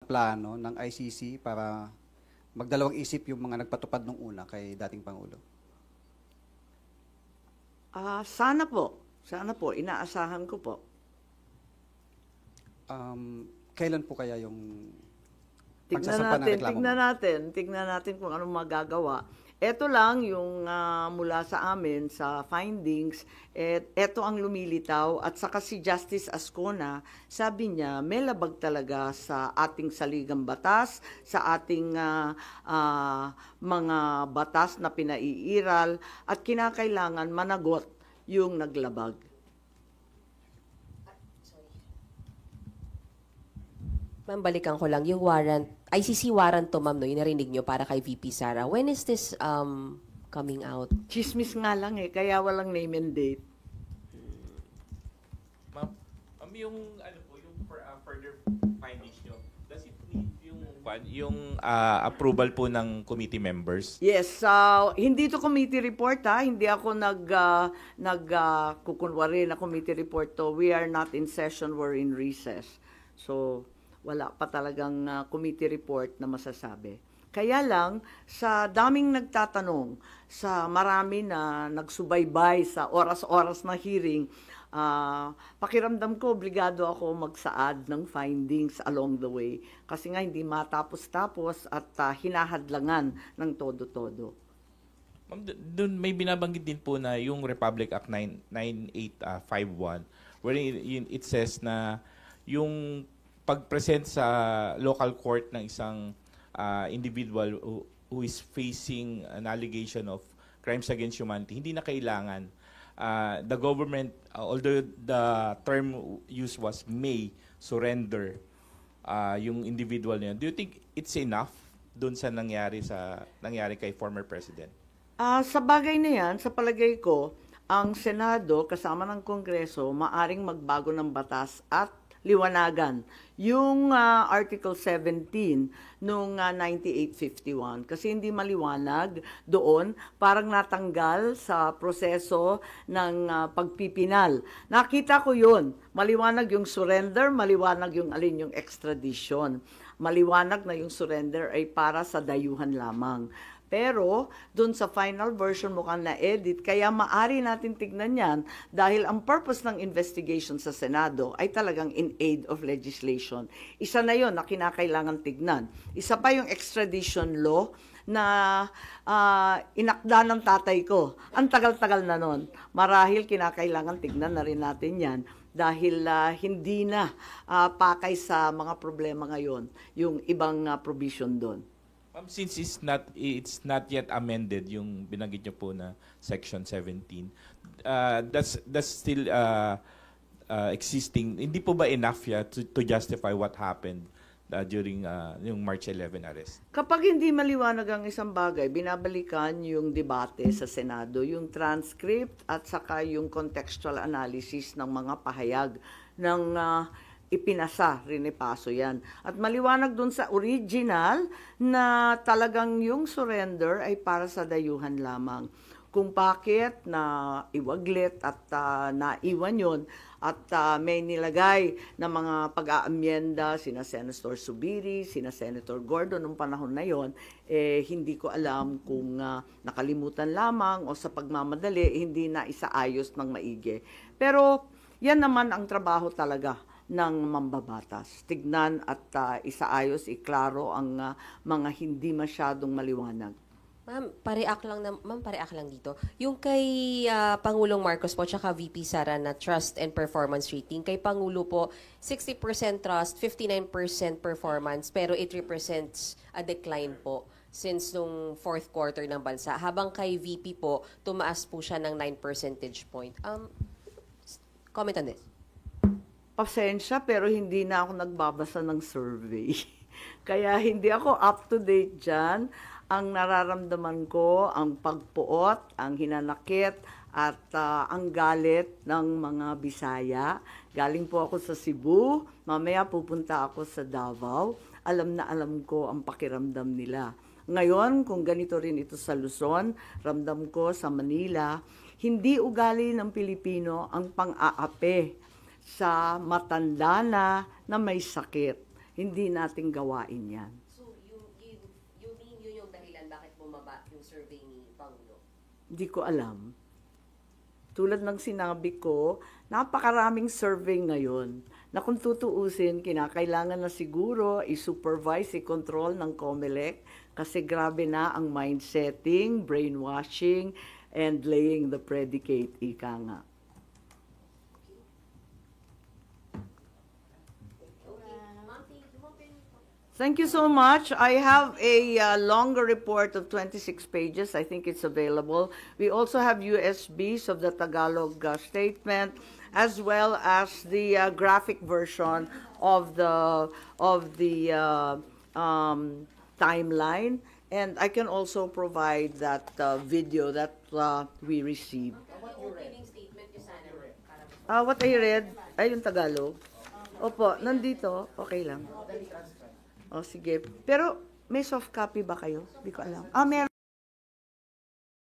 plano ng ICC para magdalawang isip yung mga nagpatupad nung una kay dating Pangulo? Sana po. Sana po. Inaasahan ko po. Kailan po kaya yung Tignan pagsasampa ng natin, reklamo? tignan natin kung anong magagawa. Ito lang yung mula sa amin, sa findings, ito ang lumilitaw at saka si Justice Ascona, sabi niya, may labag talaga sa ating saligang batas, sa ating mga batas na pinaiiral at kinakailangan managot yung naglabag. Ma'am, balikan ko lang, yung warrant, ICC warrant to, ma'am, no, yung narinig nyo para kay VP Sara. When is this coming out? Chismis nga lang kaya walang name and date. Ma'am, yung further findings nyo, does it need yung approval po ng committee members? Yes, hindi to committee report hindi ako kukunwari na committee report to. We are not in session, we're in recess. So, wala pa talagang committee report na masasabi. Kaya lang, sa daming nagtatanong, sa marami na nagsubaybay sa oras-oras na hearing, pakiramdam ko, obligado ako magsaad ng findings along the way. Kasi nga hindi matapos-tapos at hinahadlangan ng todo-todo. Ma'am, doon may binabanggit din po na yung Republic Act 9851, wherein it says na yung pag-present sa local court ng isang individual who is facing an allegation of crimes against humanity, hindi na kailangan. The government, although the term used was may surrender yung individual niya, do you think it's enough doon sa nangyari kay former president? Sa bagay na yan, sa palagay ko, ang Senado kasama ng Kongreso maaring magbago ng batas at liwanagan yung Article 17 nung 9851 kasi hindi maliwanag doon, parang natanggal sa proseso ng pagpipinal. Nakita ko yun, maliwanag yung surrender, maliwanag yung alin yung extradition. Maliwanag na yung surrender ay para sa dayuhan lamang. Pero, dun sa final version mukhang na-edit, kaya maari natin tignan yan dahil ang purpose ng investigation sa Senado ay talagang in aid of legislation. Isa na yon na kinakailangan tignan. Isa pa yung extradition law na inakda ng tatay ko. Ang tagal-tagal na nun. Marahil kinakailangan tignan na rin natin yan dahil hindi na pakay sa mga problema ngayon yung ibang provision doon. Since it's not yet amended yung binanggit niyo po na Section 17, that's still existing. Hindi po ba enough to justify what happened during yung March 11 arrest? Kapag hindi maliwanag ang isang bagay, binabalikan yung debate sa Senado, yung transcript at saka yung contextual analysis ng mga pahayag ng ipinasa, rinipaso yan. At maliwanag dun sa original na talagang yung surrender ay para sa dayuhan lamang. Kung bakit na iwaglit at naiwan yun at may nilagay na mga pag-aamyenda sina Senator Subiri, sina Senator Gordon nung panahon na yon, hindi ko alam kung nakalimutan lamang o sa pagmamadali, hindi na isaayos ng maigi. Pero yan naman ang trabaho talaga ng mambabatas. Tignan at isaayos, iklaro ang mga hindi masyadong maliwanag. Ma'am, pareact lang dito. Yung kay Pangulong Marcos po tsaka VP Sara na trust and performance rating, kay Pangulo po 60% trust, 59% performance, pero it represents a decline po since nung fourth quarter ng bansa. Habang kay VP po, tumaas po siya ng 9 percentage point. Comment on this. Pasensya, pero hindi na ako nagbabasa ng survey. Kaya hindi ako up to date dyan. Ang nararamdaman ko, ang pagpuot, ang hinanakit, at ang galit ng mga Bisaya. Galing po ako sa Cebu, mamaya pupunta ako sa Davao. Alam na alam ko ang pakiramdam nila. Ngayon, kung ganito rin ito sa Luzon, ramdam ko sa Manila, hindi ugali ng Pilipino ang pang-aape sa matanda na may sakit. hindi natin gawain yan. So, you mean yun yung dahilan bakit bumaba yung survey ni Pangulo? Hindi ko alam. Tulad ng sinabi ko, napakaraming survey ngayon na kung tutuusin, kinakailangan na siguro i-supervise, i-control ng COMELEC kasi grabe na ang mind-setting, brainwashing, and laying the predicate, ika nga. Thank you so much. I have a longer report of 26 pages. I think it's available. We also have USBs of the Tagalog statement, as well as the graphic version of the timeline. And I can also provide that video that we received. Yung opening statement yung sana. What I read, ay yung Tagalog. Opo, nandito. Okay lang. O, sige. Pero may soft copy ba kayo? Hindi ko alam. Meron.